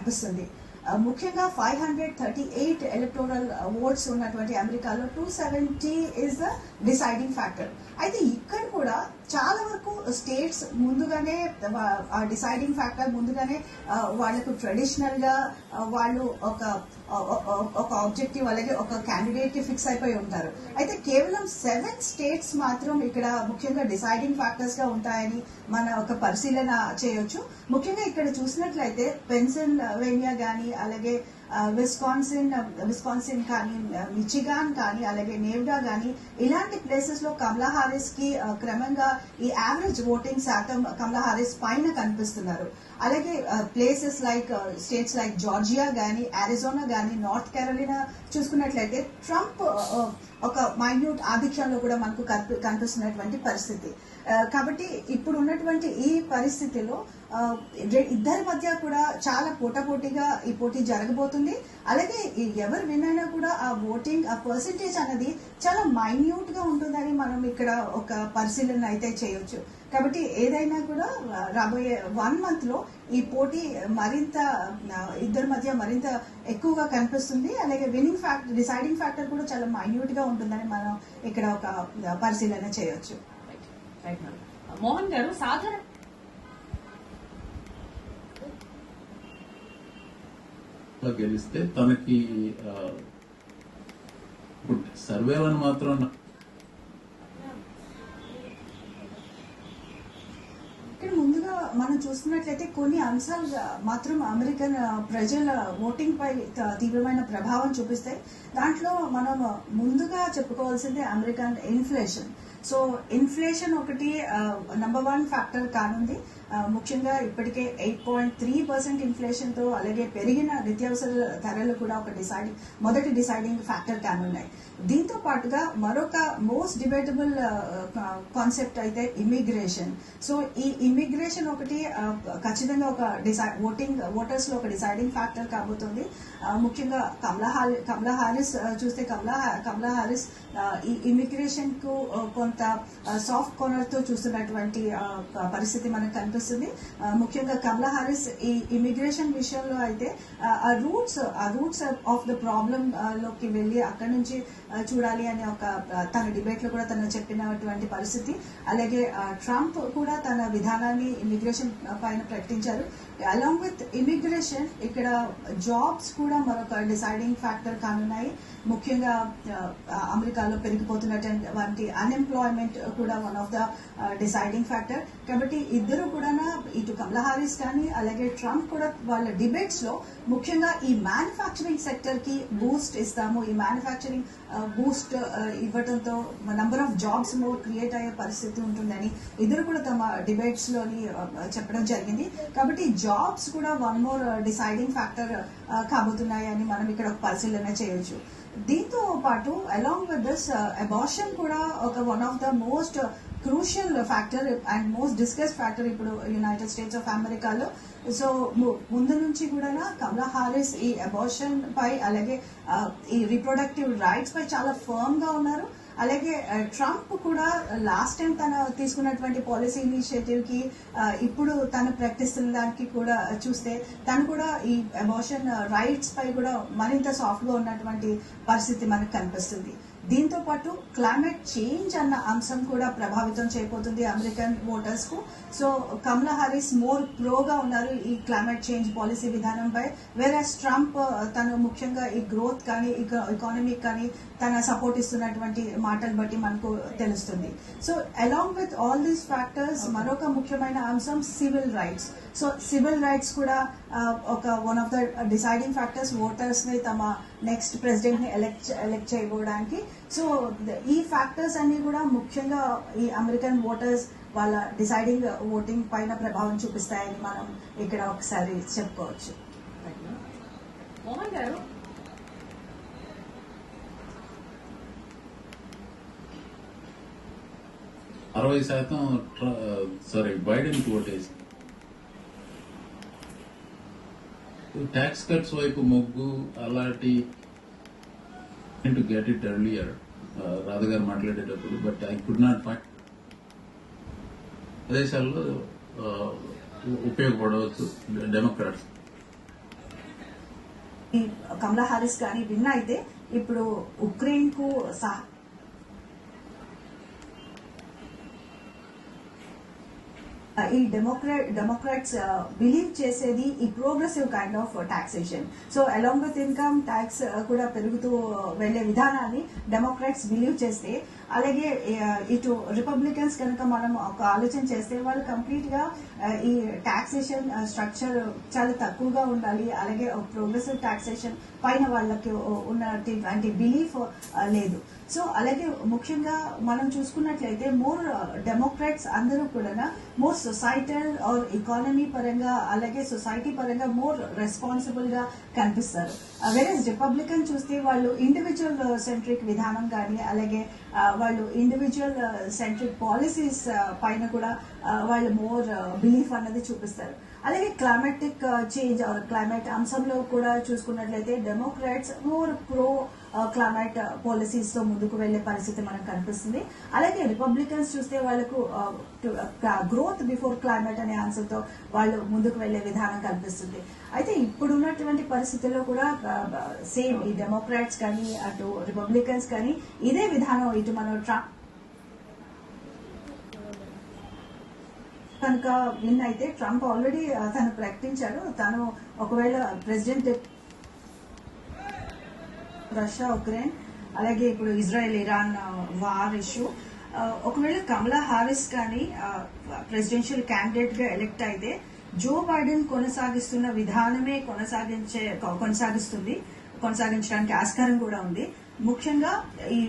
అనిపిస్తుంది. ముఖ్యంగా 538 electoral oats ఉన్నటువంటి అమెరికాలో 270 ఇస్ ద డిసైడింగ్ ఫ్యాక్టర్. అయితే ఇక్కడ కూడా చాలా వరకు స్టేట్స్ ముందుగానే ఆ డిసైడింగ్ ఫ్యాక్టర్ ముందుగానే వాళ్ళకు ట్రెడిషనల్ గా వాళ్ళు ఒక ఆబ్జెక్టివ్ అలాగే ఒక క్యాండిడేట్ కి ఫిక్స్ అయిపోయి ఉంటారు. అయితే కేవలం 7 స్టేట్స్ మాత్రం ఇక్కడ ముఖ్యంగా డిసైడింగ్ ఫ్యాక్టర్స్ గా ఉంటాయని మన ఒక పరిశీలన చేయొచ్చు. ముఖ్యంగా ఇక్కడ చూసినట్లయితే పెన్సిల్వేనియా కానీ అలాగే విస్కాన్సిన్ కానీ మిచిగాన్ కానీ అలాగే నేవ్డా కానీ ఇలాంటి ప్లేసెస్ లో కమలా హారిస్ కి క్రమంగా ఈ యావరేజ్ ఓటింగ్ శాతం కమలా హారిస్ పైన కనిపిస్తున్నారు. అలాగే places like states like Georgia కానీ అరిజోనా కానీ నార్త్ కెరోలినా చూసుకున్నట్లయితే ట్రంప్ ఒక మైన్యూట్ ఆధిక్యంలో కూడా మనకు కనిపిస్తున్నటువంటి పరిస్థితి. కాబట్టి ఇప్పుడు ఉన్నటువంటి ఈ పరిస్థితిలో ఇద్దరి మధ్య కూడా చాలా పోటాపోటీగా ఈ పోటీ జరగబోతుంది. అలాగే ఎవరు విన్ అయినా కూడా ఆ ఓటింగ్ ఆ పర్సెంటేజ్ అనేది చాలా మైన్యూట్ గా ఉంటుందని మనం ఇక్కడ ఒక పరిశీలన అయితే చేయొచ్చు. కాబట్టి ఏదైనా కూడా రాబోయే 1 month లో ఈ పోటీ మరింత ఇద్దరి మధ్య మరింత ఎక్కువగా కనిపిస్తుంది. అలాగే విన్నింగ్ ఫ్యాక్టర్ డిసైడింగ్ ఫ్యాక్టర్ కూడా చాలా మైన్యూట్ గా ఉంటుందని మనం ఇక్కడ ఒక పరిశీలన చేయొచ్చు. మోహన్ గారు, సాధారణ గెలిస్తే తనకి సర్వేలను మాత్రం ఇక్కడ ముందుగా మనం చూస్తున్నట్లయితే కొన్ని అంశాలు మాత్రం అమెరికన్ ప్రజల ఓటింగ్ పై తీవ్రమైన ప్రభావం చూపిస్తాయి. దాంట్లో మనం ముందుగా చెప్పుకోవాల్సింది అమెరికన్ ఇన్ఫ్లేషన్. సో ఇన్ఫ్లేషన్ ఒకటి నంబర్ 1 ఫ్యాక్టర్ కానుంది. ముఖ్యంగా ఇప్పటికే 8.3% ఇన్ఫ్లేషన్ తో అలాగే పెరిగిన నిత్యావసర ధరలు కూడా ఒక మొదటి డిసైడింగ్ ఫ్యాక్టర్ కానున్నాయి. దీంతో పాటుగా మరొక మోస్ట్ డిబేటబుల్ కాన్సెప్ట్ అయితే ఇమిగ్రేషన్. సో ఈ ఇమిగ్రేషన్ ఒకటి ఖచ్చితంగా ఒక ఓటర్స్ లో ఒక డిసైడింగ్ ఫ్యాక్టర్ కాబోతుంది. ముఖ్యంగా కమలా హారిస్ చూస్తే కమలా హారిస్ ఈ ఇమిగ్రేషన్ కు కొంత సాఫ్ట్ కార్నర్ తో చూస్తున్నటువంటి పరిస్థితి మనకు కనిపిస్తుంది. ముఖ్యంగా కమలా హారిస్ ఈ ఇమిగ్రేషన్ విషయంలో అయితే ఆ రూట్స్ ఆఫ్ ద ప్రాబ్లం లోకి వెళ్లి అక్కడి నుంచి చూడాలి అని ఒక తన డిబేట్ లో కూడా తను చెప్పినటువంటి పరిస్థితి. అలాగే ట్రంప్ కూడా తన విధానాన్ని ఇమిగ్రేషన్ పైన ప్రకటించారు. అలాంగ్ విత్ ఇమిగ్రేషన్ ఇక్కడ జాబ్స్ కూడా మరొక డిసైడింగ్ ఫ్యాక్టర్ కానున్నాయి. ముఖ్యంగా అమెరికాలో పెరిగిపోతున్నటువంటి అన్ఎంప్లాయ్మెంట్ కూడా one of the deciding factor. కాబట్టి ఇద్దరు కూడా ఇటు కమలా హారిస్ కానీ అలాగే ట్రంప్ కూడా వాళ్ళ డిబేట్స్ లో ముఖ్యంగా ఈ మ్యానుఫ్యాక్చరింగ్ సెక్టర్ కి బూస్ట్ ఇస్తాము, ఈ మ్యానుఫ్యాక్చరింగ్ బూస్ట్ ఇవ్వడంతో number of jobs more create అయ్యే పరిస్థితి ఉంటుందని ఇద్దరు కూడా తమ డిబేట్స్ లోని చెప్పడం జరిగింది. కాబట్టి జాబ్స్ కూడా 1 more డిసైడింగ్ ఫ్యాక్టర్ కాబోతున్నాయి అని మనం ఇక్కడ ఒక పరిశీలన చేయొచ్చు. దీంతో పాటు అలాంగ్ విత్ దిస్ అబార్షన్ కూడా ఒక one of the most crucial factor and most discuss factor ఇప్పుడు యునైటెడ్ స్టేట్స్ ఆఫ్ అమెరికాలో. సో ముందు నుంచి కూడా కమలా హారిస్ ఈ అబార్షన్ పై అలాగే ఈ రీప్రొడక్టివ్ రైట్స్ పై చాలా ఫర్మ్ గా ఉన్నారు. అలాగే ట్రంప్ కూడా లాస్ట్ టైం తను తీసుకున్నటువంటి పాలసీ ఇనిషియేటివ్ కి ఇప్పుడు తను ప్రకటిస్తున్న దానికి కూడా చూస్తే తను కూడా ఈ అబార్షన్ రైట్స్ పై కూడా మరింత సాఫ్ట్ గా ఉన్నటువంటి పరిస్థితి మనకు కనిపిస్తుంది. దీంతో పాటు క్లైమేట్ చేంజ్ అన్న అంశం కూడా ప్రభావితం చేయబోతుంది అమెరికన్ ఓటర్స్ కు. సో కమలా హారిస్ మోర్ ప్రోగా ఉన్నారు ఈ క్లైమేట్ చేంజ్ పాలసీ విధానంపై, వేరస్ ట్రంప్ తను ముఖ్యంగా ఈ గ్రోత్ కానీ ఎకానమీ కానీ తన సపోర్ట్ ఇస్తున్నటువంటి మాటలు బట్టి మనకు తెలుస్తుంది. So along with all these factors మరొక ముఖ్యమైన అంశం civil rights. So civil rights కూడా ఒక one of the deciding factors voters ని తమ నెక్స్ట్ ప్రెసిడెంట్ ని ఎలెక్ట్ చేయడానికి. సో ఈ ఫ్యాక్టర్స్ అన్ని కూడా ముఖ్యంగా ఈ అమెరికన్ ఓటర్స్ వాళ్ళ డిసైడింగ్ ఓటింగ్ పైన ప్రభావం చూపిస్తాయని మనం ఇక్కడ ఒకసారి చెప్పుకోవచ్చు. మోహన్ గారు, బైడెన్ కి ఓటేసి ట్యాక్స్ కట్స్ వైపు మొగ్గు అలాంటి to get it earlier Radha గారు మాట్లాడేటప్పుడు. But I could not find ప్రదేశాల్లో ఉపయోగపడవచ్చు డెమోక్రాట్స్. ఈ కమలా హారిస్ కానీ విన్ అయితే ఇప్పుడు ఉక్రెయిన్ కు ఈ డెమోక్రాట్స్ బిలీవ్ చేసేది ఈ progressive kind of taxation. So along with income tax కూడా పెరుగుతూ వెళ్లే విధానాన్ని డెమోక్రాట్స్ బిలీవ్ చేస్తే, అలాగే ఇటు రిపబ్లికన్స్ కనుక మనం ఒక ఆలోచన చేస్తే వాళ్ళు కంప్లీట్ గా ఈ టాక్సేషన్ స్ట్రక్చర్ చాలా తక్కువగా ఉండాలి, అలాగే ప్రోగ్రెసివ్ టాక్సేషన్ పైన వాళ్ళకి ఉన్నటువంటి బిలీఫ్ లేదు. సో అలాగే ముఖ్యంగా మనం చూసుకున్నట్లయితే మోర్ డెమోక్రాట్స్ అందరూ కూడా మోర్ సొసైటల్ ఆర్ ఎకానమీ పరంగా అలాగే సొసైటీ పరంగా మోర్ రెస్పాన్సిబుల్ గా కనిపిస్తారు. వేరేస్ రిపబ్లికన్ చూస్తే వాళ్ళు ఇండివిజువల్ సెంట్రిక్ విధానం కానీ అలాగే వాళ్ళు ఇండివిజువల్ సెంట్రిక్ పాలసీస్ పైన కూడా వాళ్ళు మోర్ బిలీఫ్ అన్నది చూపిస్తారు. అలాగే క్లైమాటిక్ చేంజ్ ఆర్ క్లైమేట్ అంశంలో కూడా చూసుకున్నట్లయితే Democrats more pro climate policies తో ముందుకు వెళ్లే పరిస్థితి మనకు కనిపిస్తుంది. అలాగే రిపబ్లికన్స్ చూస్తే వాళ్ళకు గ్రోత్ బిఫోర్ క్లైమేట్ అనే ఆన్సర్తో వాళ్ళు ముందుకు వెళ్లే విధానం కనిపిస్తుంది. అయితే ఇప్పుడు ఉన్నటువంటి పరిస్థితుల్లో కూడా సేమ్ ఈ డెమోక్రాట్స్ కానీ అటు రిపబ్లికన్స్ కానీ ఇదే విధానం ఇటు మనం ట్రంప్ కనుక విన్ అయితే ట్రంప్ ఆల్రెడీ తను ప్రకటించాడు, తను ఒకవేళ ప్రెసిడెంట్ రష్యా ఉక్రెయిన్ అలాగే ఇప్పుడు ఇజ్రాయెల్ ఇరాన్ వార్ ఇష్యూ ఒకవేళ కమలా హారిస్ కానీ ప్రెసిడెన్షియల్ క్యాండిడేట్ గా ఎలెక్ట్ అయితే జో బైడెన్ కొనసాగిస్తున్న విధానమే కొనసాగించడానికి ఆస్కారం కూడా ఉంది. ముఖ్యంగా ఈ